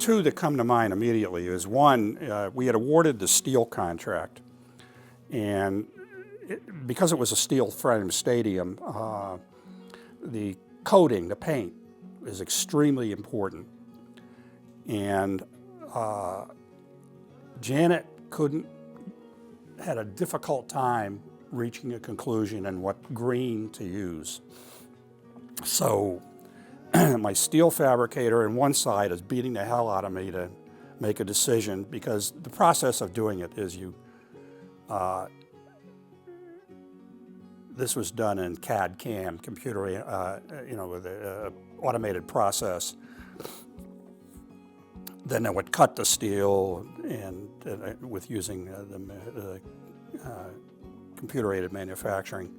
two that come to mind immediately is one, we had awarded the steel contract, and because it was a steel frame stadium, the coating, the paint, is extremely important. And Janet had a difficult time reaching a conclusion on what green to use. So my steel fabricator on one side is beating the hell out of me to make a decision, because the process of doing it is this was done in CAD/CAM, computer, with an automated process. Then I would cut the steel and with using the computer-aided manufacturing.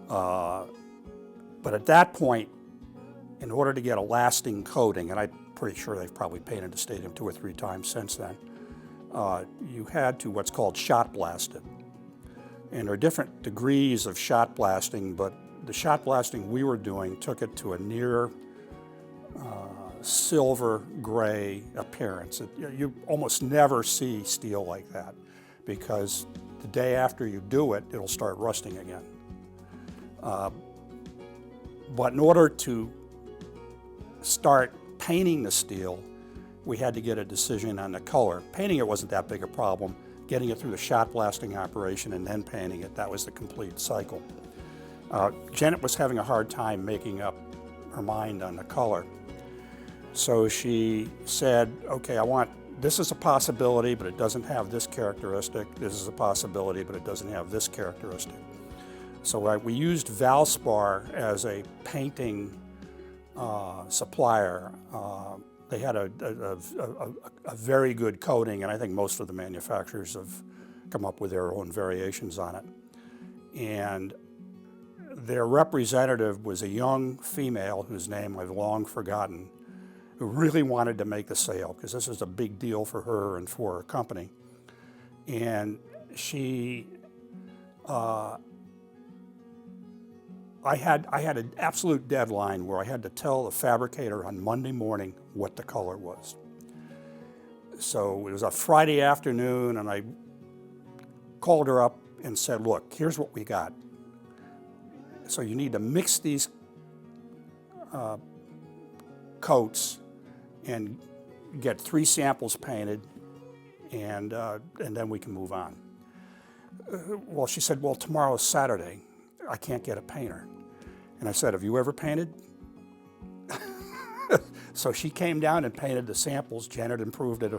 But at that point, in order to get a lasting coating, and I'm pretty sure they've probably painted the stadium 2 or 3 times since then, you had to what's called shot blast it. And there are different degrees of shot blasting, but the shot blasting we were doing took it to a near silver gray appearance. You almost never see steel like that, because the day after you do it, it'll start rusting again. But in order to start painting the steel, we had to get a decision on the color. Painting it wasn't that big a problem. Getting it through the shot blasting operation and then painting it, that was the complete cycle. Janet was having a hard time making up her mind on the color. So she said, okay, this is a possibility, but it doesn't have this characteristic. This is a possibility, but it doesn't have this characteristic. So we used Valspar as a painting supplier. They had a very good coating, and I think most of the manufacturers have come up with their own variations on it. And their representative was a young female whose name I've long forgotten, who really wanted to make the sale, because this was a big deal for her and for her company. And she, I had an absolute deadline where I had to tell the fabricator on Monday morning what the color was. So it was a Friday afternoon, and I called her up and said, look, here's what we got. So you need to mix these coats and get 3 samples painted, and then we can move on. Well, she said, well, tomorrow's Saturday. I can't get a painter. And I said, have you ever painted? So she came down and painted the samples. Janet improved it,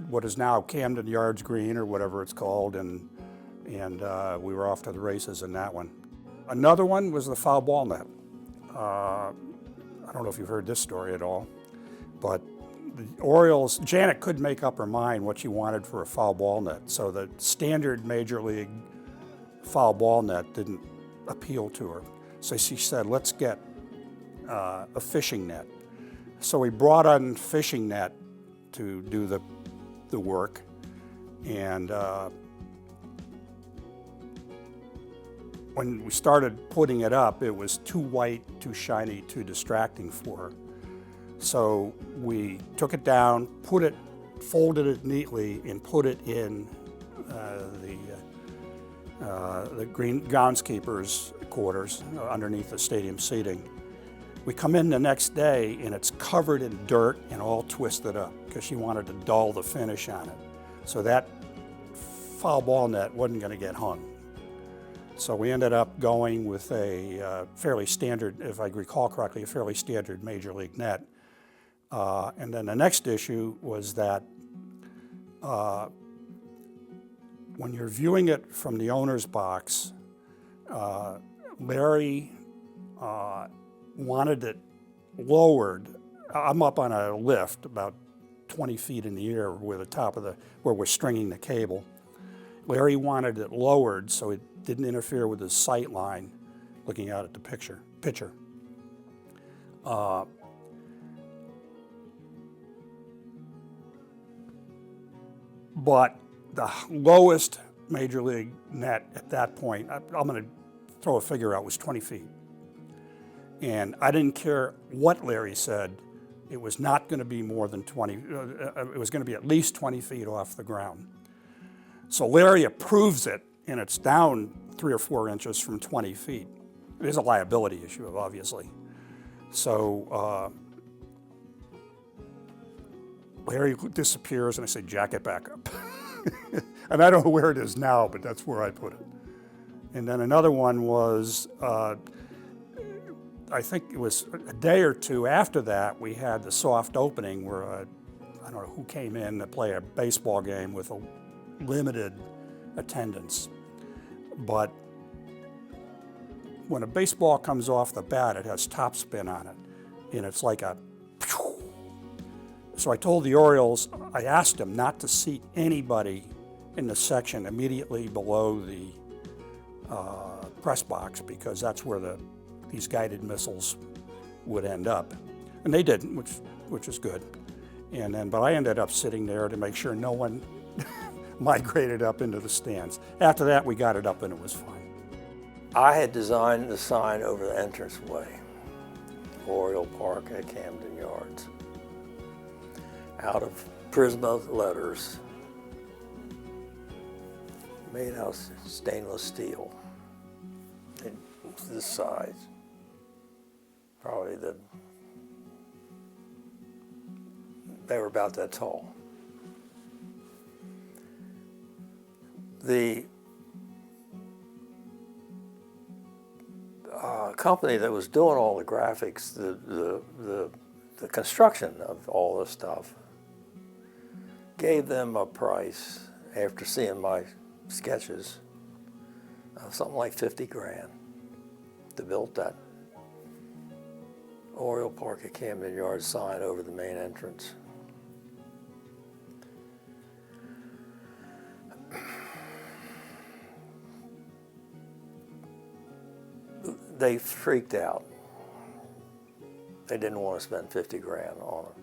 what is now Camden Yards Green or whatever it's called, and we were off to the races in that one. Another one was the foul ball net. I don't know if you've heard this story at all, but the Orioles, Janet couldn't make up her mind what she wanted for a foul ball net. So the standard Major League foul ball net didn't appeal to her. So she said, let's get a fishing net. So we brought on fishing net to do the work. And when we started putting it up, it was too white, too shiny, too distracting for her. So we took it down, folded it neatly, and put it in the green groundskeeper's quarters underneath the stadium seating. We come in the next day and it's covered in dirt and all twisted up because she wanted to dull the finish on it. So that foul ball net wasn't going to get hung. So we ended up going with a fairly standard, if I recall correctly, a fairly standard Major League net. And then the next issue was that when you're viewing it from the owner's box, Larry wanted it lowered. I'm up on a lift about 20 feet in the air where where we're stringing the cable. Larry wanted it lowered so it didn't interfere with his sight line looking out at the pitcher. But the lowest Major League net at that point, I'm going to throw a figure out, was 20 feet. And I didn't care what Larry said. it was not going to be more than 20, it was going to be at least 20 feet off the ground. So Larry approves it, and it's down 3 or 4 inches from 20 feet. It is a liability issue, obviously. So Larry disappears, and I say, jack it back up. And I don't know where it is now, but that's where I put it. And then another one was, I think it was a day or two after that, we had the soft opening where I don't know who came in to play a baseball game with a limited attendance. But when a baseball comes off the bat, it has topspin on it, and it's like a phew. So I told the Orioles, I asked them not to seat anybody in the section immediately below the press box, because that's where these guided missiles would end up. And they didn't, which is good. But I ended up sitting there to make sure no one migrated up into the stands. After that, we got it up and it was fine. I had designed the sign over the entranceway, Oriole Park at Camden Yards, out of Prisma letters made out of stainless steel. This size, probably they were about that tall. The company that was doing all the graphics, the construction of all this stuff, gave them a price after seeing my sketches of something like 50 grand to build that Oriole Park at Camden Yards sign over the main entrance. They freaked out. They didn't want to spend 50 grand on it.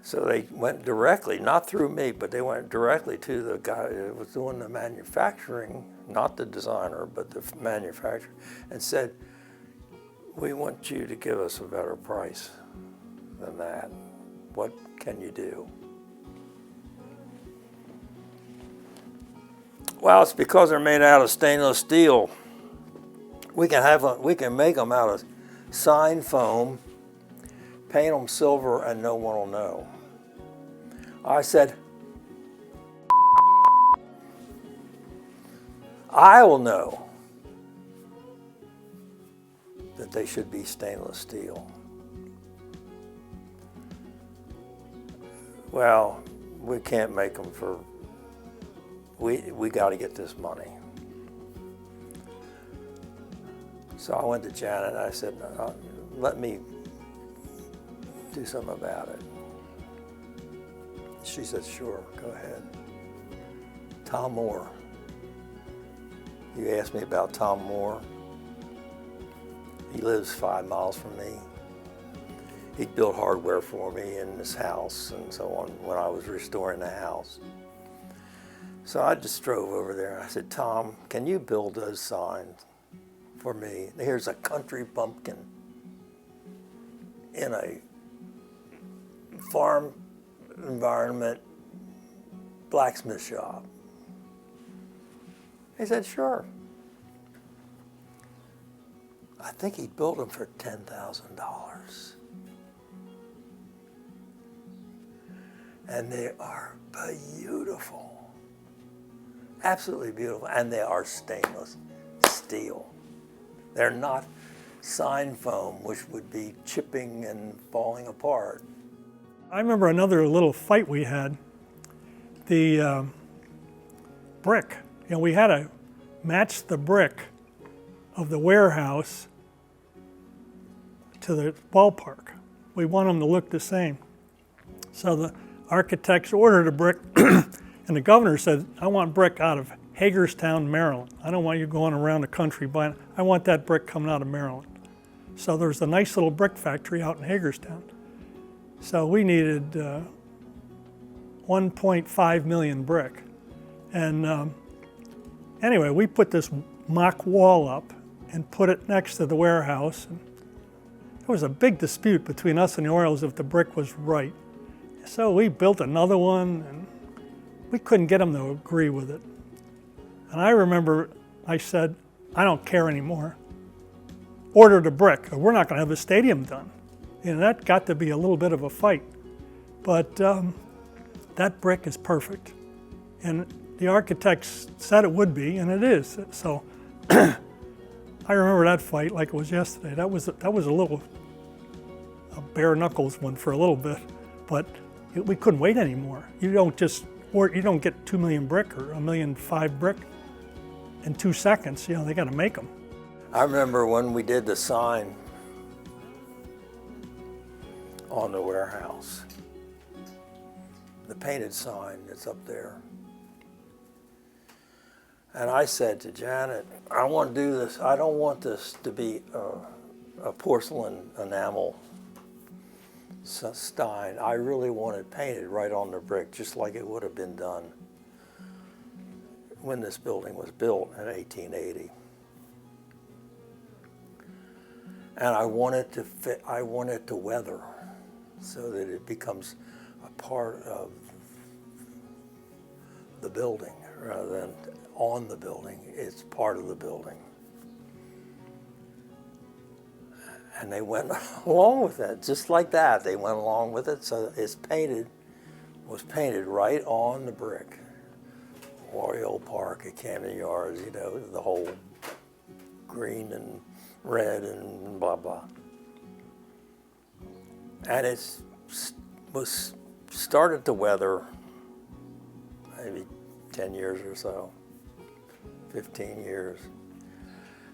So they went directly, not through me, but they went directly to the guy that was doing the manufacturing, not the designer, but the manufacturer, and said, we want you to give us a better price than that. What can you do? Well, it's because they're made out of stainless steel. We can make them out of sign foam, paint them silver, and no one will know. I said, I will know that they should be stainless steel. Well, we can't make them for, we got to get this money. So I went to Janet and I said, let me do something about it. She said, sure, go ahead. Tom Moore. You asked me about Tom Moore. He lives 5 miles from me. He built hardware for me in this house and so on when I was restoring the house. So I just drove over there and I said, Tom, can you build those signs for me? Here's a country bumpkin in a farm environment blacksmith shop. He said, sure. I think he built them for $10,000. And they are beautiful, absolutely beautiful, and they are stainless steel. They're not sign foam, which would be chipping and falling apart. I remember another little fight we had. The brick, we had to match the brick of the warehouse to the ballpark. We want them to look the same. So the architects ordered a brick, and the governor said, I want brick out of Hagerstown, Maryland. I don't want you going around the country buying, I want that brick coming out of Maryland. So there's a nice little brick factory out in Hagerstown. So we needed 1.5 million brick. And anyway, we put this mock wall up and put it next to the warehouse. And was a big dispute between us and the Orioles if the brick was right. So we built another one, and we couldn't get them to agree with it. And I remember I said, I don't care anymore. Order the brick, or we're not going to have a stadium done. And that got to be a little bit of a fight. But that brick is perfect. And the architects said it would be, and it is. So I remember that fight like it was yesterday. That was a bare knuckles one for a little bit, but we couldn't wait anymore. You don't get 2 million brick or 1.5 million brick in 2 seconds. You know, they got to make them. I remember when we did the sign on the warehouse, the painted sign that's up there. And I said to Janet, I want to do this. I don't want this to be a porcelain enamel stein. I really want it painted right on the brick, just like it would have been done when this building was built in 1880. And I want it to fit, I want it to weather so that it becomes a part of the building rather than on the building. It's part of the building. And they went along with it, just like that. They went along with it, so it's was painted right on the brick. Oriole Park at Camden Yards, you know, the whole green and red and blah, blah. And it was started to weather maybe 10 years or so, 15 years.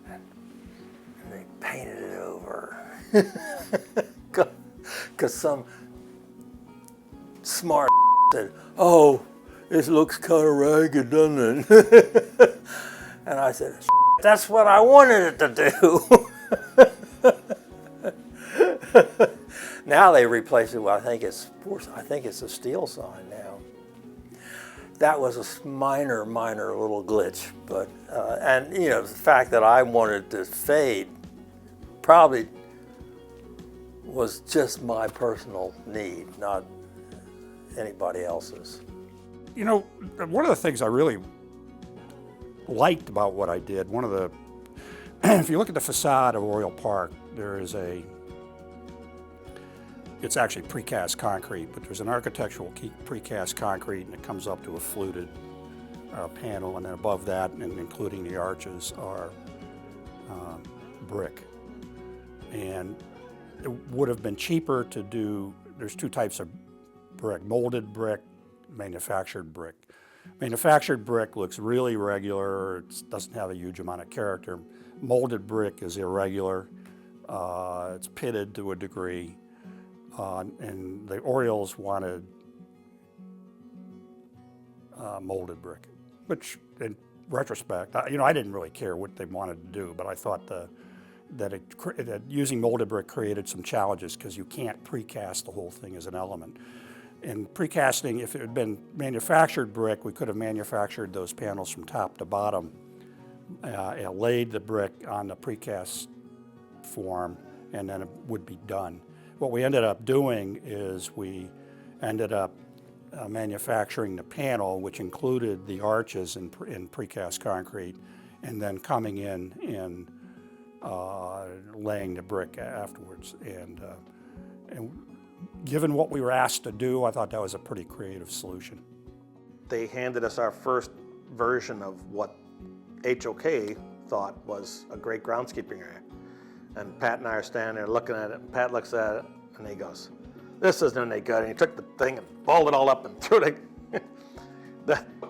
And they painted it over. Because some smart said, oh, this looks kind of ragged, doesn't it? And I said, that's what I wanted it to do. Now they replace it with, I think it's a steel sign now. That was a minor little glitch, but and you know, the fact that I wanted to fade probably was just my personal need, not anybody else's. You know, one of the things I really liked about what I did, if you look at the facade of Oriole Park, it's actually precast concrete, but there's an architectural precast concrete, and it comes up to a fluted panel, and then above that, and including the arches, are brick. And it would have been cheaper to do, there's two types of brick, molded brick, manufactured brick. Manufactured brick looks really regular, it doesn't have a huge amount of character. Molded brick is irregular, it's pitted to a degree, and the Orioles wanted molded brick, which in retrospect, I didn't really care what they wanted to do, but I thought that using molded brick created some challenges because you can't precast the whole thing as an element. And precasting, if it had been manufactured brick, we could have manufactured those panels from top to bottom, and laid the brick on the precast form, and then it would be done. What we ended up doing is we ended up manufacturing the panel, which included the arches in precast concrete, and then coming in and laying the brick afterwards. And given what we were asked to do, I thought that was a pretty creative solution. They handed us our first version of what HOK thought was a great groundskeeping area. And Pat and I are standing there looking at it, and Pat looks at it, and he goes, this isn't any good. And he took the thing and balled it all up and threw it.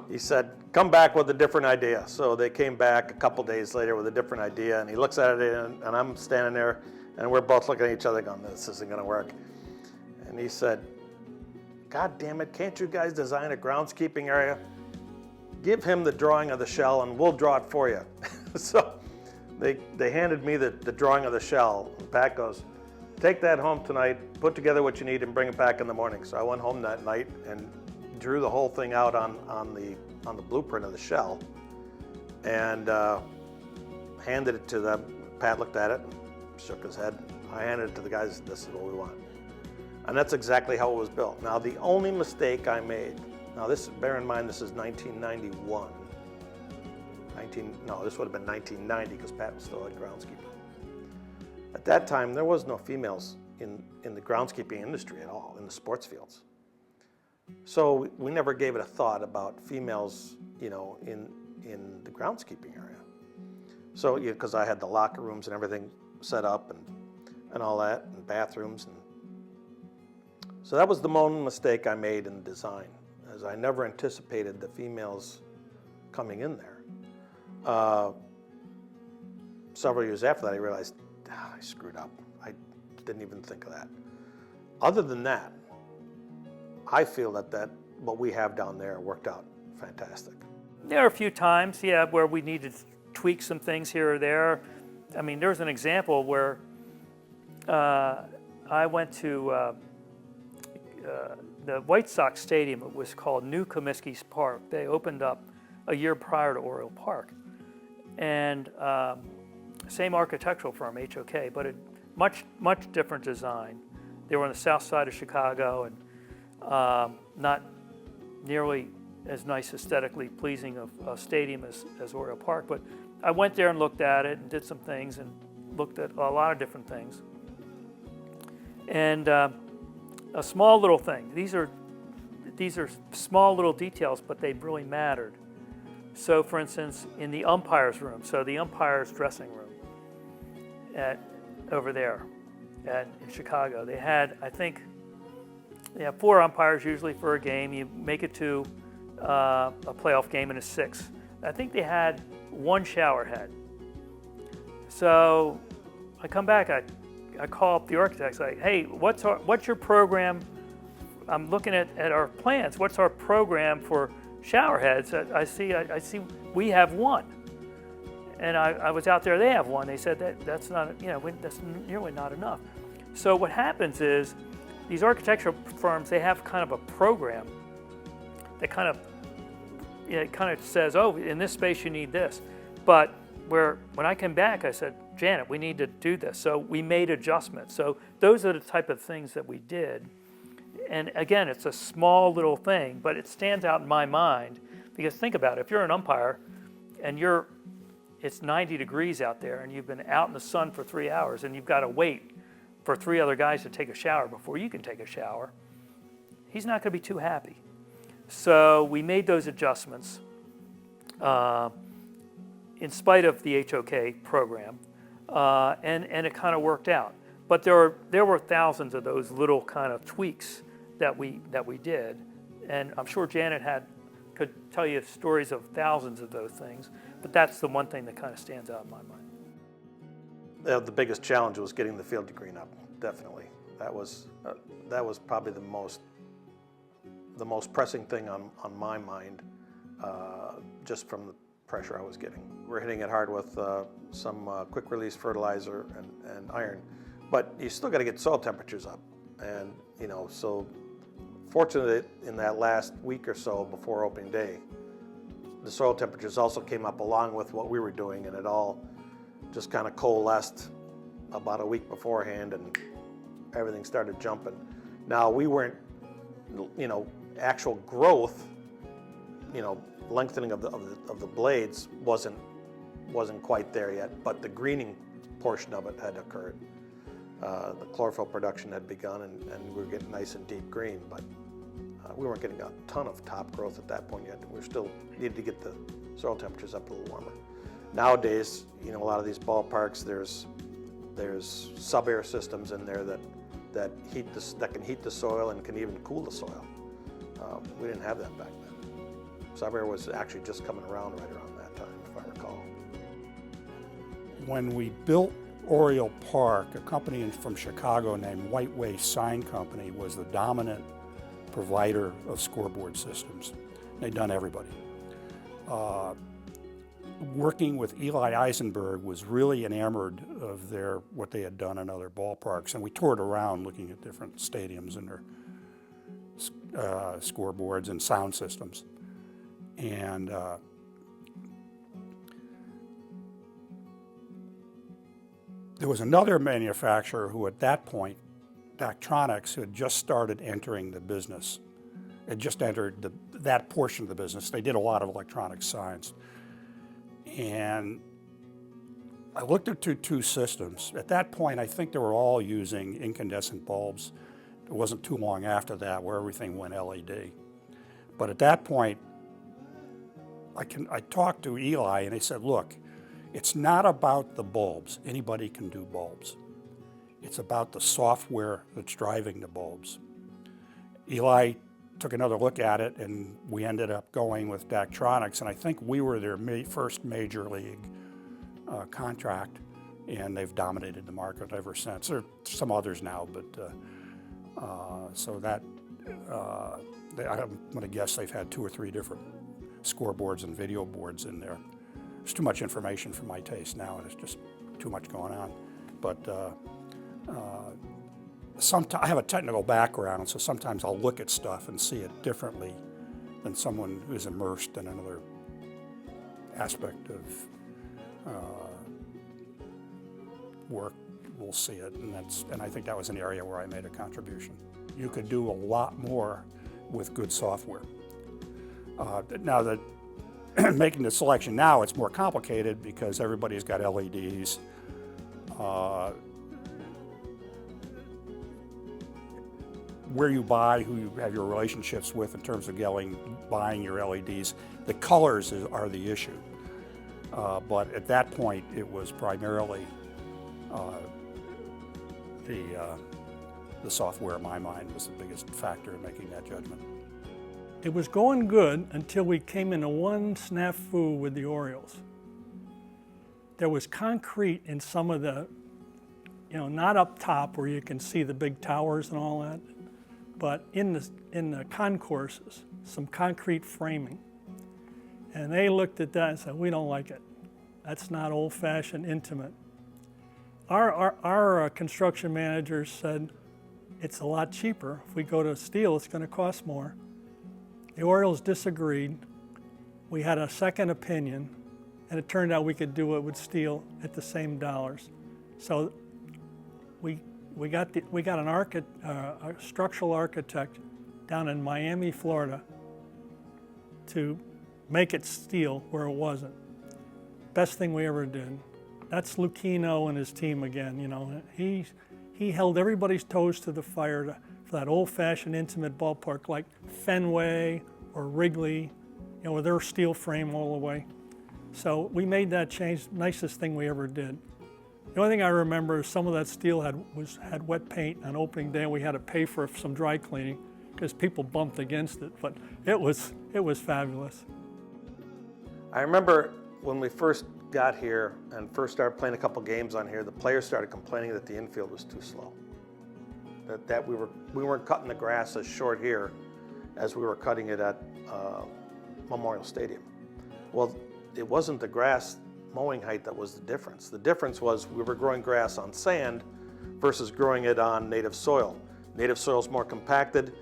He said, come back with a different idea. So they came back a couple days later with a different idea, and he looks at it, and I'm standing there, and we're both looking at each other going, this isn't gonna work. And he said, God damn it, can't you guys design a groundskeeping area? Give him the drawing of the shell and we'll draw it for you. So they handed me the drawing of the shell. And Pat goes, take that home tonight, put together what you need and bring it back in the morning. So I went home that night and drew the whole thing out on the blueprint of the shell and handed it to them. Pat looked at it, shook his head. I handed it to the guys, this is what we want. And that's exactly how it was built. Now, the only mistake I made, now this, bear in mind, this is 1991. This would have been 1990 because Pat was still a groundskeeper. At that time, there was no females in the groundskeeping industry at all, in the sports fields. So we never gave it a thought about females, in the groundskeeping area. So, because I had the locker rooms and everything set up and all that, and bathrooms. So that was the one mistake I made in the design, as I never anticipated the females coming in there. Several years after that, I realized, I screwed up. I didn't even think of that. Other than that, I feel that what we have down there worked out fantastic. There are a few times, where we needed to tweak some things here or there. I mean, there's an example where I went to the White Sox Stadium. It was called New Comiskey Park. They opened up a year prior to Oriole Park. And same architectural firm, HOK, but a much different design. They were on the south side of Chicago and not nearly as nice, aesthetically pleasing of a stadium as Oriole Park. But I went there and looked at it and did some things and looked at a lot of different things. And a small little thing. These are small little details, but they really mattered. So, for instance, in the umpire's room, so the umpire's dressing room over there in Chicago, they had, I think, they have 4 umpires usually for a game. You make it to a playoff game in a 6. I think they had 1 shower head. So I come back, I call up the architects, like, hey, what's your program? I'm looking at our plans. What's our program for shower heads? I see we have 1. And I was out there, they have 1. They said that's not, that's nearly not enough. So what happens is these architectural firms, they have kind of a program that kind of says, oh, in this space you need this. But when I came back, I said, Janet, we need to do this. So we made adjustments. So those are the type of things that we did. And again, it's a small little thing, but it stands out in my mind because think about it. If you're an umpire and it's 90 degrees out there and you've been out in the sun for 3 hours and you've got to wait for 3 other guys to take a shower before you can take a shower, he's not going to be too happy. So we made those adjustments in spite of the HOK program, and it kind of worked out. But there were thousands of those little kind of tweaks that we did, and I'm sure Janet could tell you stories of thousands of those things. But that's the one thing that kind of stands out in my mind. The biggest challenge was getting the field to green up. Definitely, that was probably the most pressing thing on my mind, just from the pressure I was getting. We're hitting it hard with some quick release fertilizer and iron, but you still got to get soil temperatures up. And so fortunately, in that last week or so before opening day, the soil temperatures also came up along with what we were doing, and it all just kind of coalesced about a week beforehand, and everything started jumping. Now we weren't, actual growth, lengthening of the blades wasn't quite there yet, but the greening portion of it had occurred. The chlorophyll production had begun, and we were getting nice and deep green, but we weren't getting a ton of top growth at that point yet. We still needed to get the soil temperatures up a little warmer. Nowadays, a lot of these ballparks, there's sub-air systems in there that can heat the soil and can even cool the soil. We didn't have that back then. Sub-air was actually just coming around right around that time, if I recall. When we built Oriole Park, a company from Chicago named White Waste Sign Company was the dominant provider of scoreboard systems. They'd done everybody. Working with Eli Eisenberg was really enamored of what they had done in other ballparks, and we toured around looking at different stadiums and their scoreboards and sound systems. And There was another manufacturer who at that point, Daktronics, who had just started entering the business, had just entered that portion of the business. They did a lot of electronic signs. And I looked at two systems. At that point, I think they were all using incandescent bulbs. It wasn't too long after that where everything went LED. But at that point, I talked to Eli and he said, look, it's not about the bulbs. Anybody can do bulbs. It's about the software that's driving the bulbs. Eli took another look at it and we ended up going with Daktronics, and I think we were their first major league contract, and they've dominated the market ever since. There are some others now, but so that I'm going to guess they've had 2 or 3 different scoreboards and video boards in there. There's too much information for my taste now, and it's just too much going on. But I have a technical background, so sometimes I'll look at stuff and see it differently than someone who's immersed in another aspect of work will see it, and I think that was an area where I made a contribution. You could do a lot more with good software. Now that making the selection now, it's more complicated because everybody's got LEDs. Where you buy, who you have your relationships with in terms of buying your LEDs, the colors are the issue. But at that point, it was primarily the software in my mind was the biggest factor in making that judgment. It was going good until we came into one snafu with the Orioles. There was concrete in some of the, not up top where you can see the big towers and all that, but in the concourses, some concrete framing. And they looked at that and said, we don't like it. That's not old-fashioned intimate. Our construction managers said, it's a lot cheaper. If we go to steel, it's going to cost more. The Orioles disagreed. We had a second opinion, and it turned out we could do it with steel at the same dollars. So we got a structural architect down in Miami, Florida, to make it steel where it wasn't. Best thing we ever did. That's Lucchino and his team again. He held everybody's toes to the fire for that old-fashioned intimate ballpark like Fenway or Wrigley, with their steel frame all the way. So we made that change. Nicest thing we ever did. The only thing I remember is some of that steel had wet paint on opening day, and we had to pay for some dry cleaning because people bumped against it. But it was fabulous. I remember when we first got here and first started playing a couple games on here, the players started complaining that the infield was too slow. That we weren't cutting the grass as short here as we were cutting it at Memorial Stadium. Well, it wasn't the grass mowing height that was the difference. The difference was we were growing grass on sand versus growing it on native soil. Native soil is more compacted,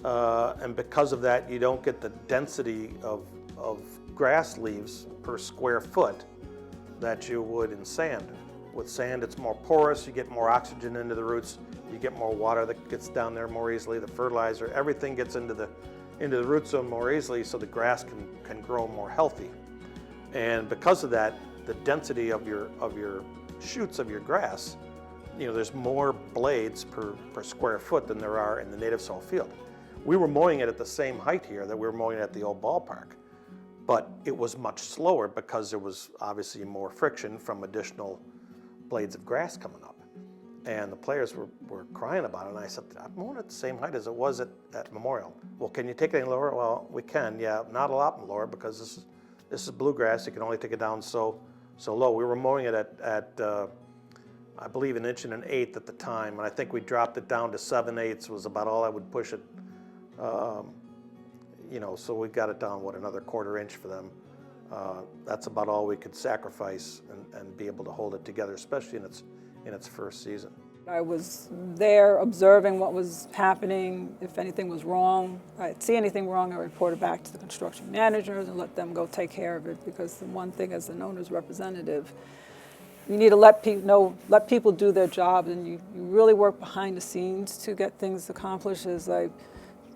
and because of that, you don't get the density of grass leaves per square foot that you would in sand. With sand, it's more porous, you get more oxygen into the roots, you get more water that gets down there more easily, the fertilizer, everything gets into the root zone more easily, so the grass can grow more healthy. And because of that, the density of your shoots of your grass, there's more blades per square foot than there are in the native soil field. We were mowing it at the same height here that we were mowing it at the old ballpark, but it was much slower because there was obviously more friction from additional blades of grass coming up. And the players were crying about it, and I said, I'm mowing at the same height as it was at Memorial. Well, can you take it any lower? Well, we can, yeah, not a lot lower because this is bluegrass, you can only take it down so low. We were mowing it at I believe 1 1/8 inches at the time, and I think we dropped it down to 7/8 was about all I would push it. So we got it down, another 1/4 inch for them. That's about all we could sacrifice and be able to hold it together, especially in its first season. I was there observing what was happening. If anything was wrong, I'd see anything wrong, I reported back to the construction managers and let them go take care of it, because the one thing as an owner's representative, you need to let people do their job, and you really work behind the scenes to get things accomplished. As I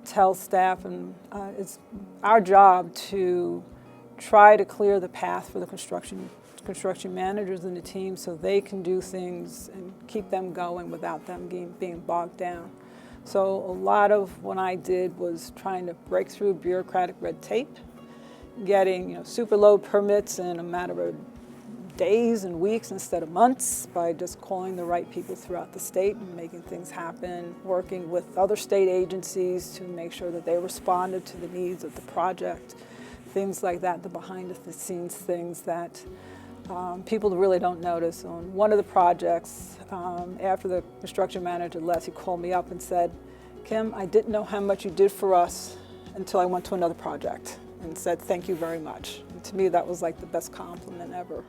tell staff, and it's our job to try to clear the path for the construction managers and the team so they can do things and keep them going without them being bogged down. So a lot of what I did was trying to break through bureaucratic red tape, getting super load permits in a matter of days and weeks instead of months by just calling the right people throughout the state and making things happen, working with other state agencies to make sure that they responded to the needs of the project, things like that, the behind the scenes things that people really don't notice. On one of the projects, after the construction manager left, he called me up and said, "Kim, I didn't know how much you did for us until I went to another project," and said, "Thank you very much." And to me, that was like the best compliment ever.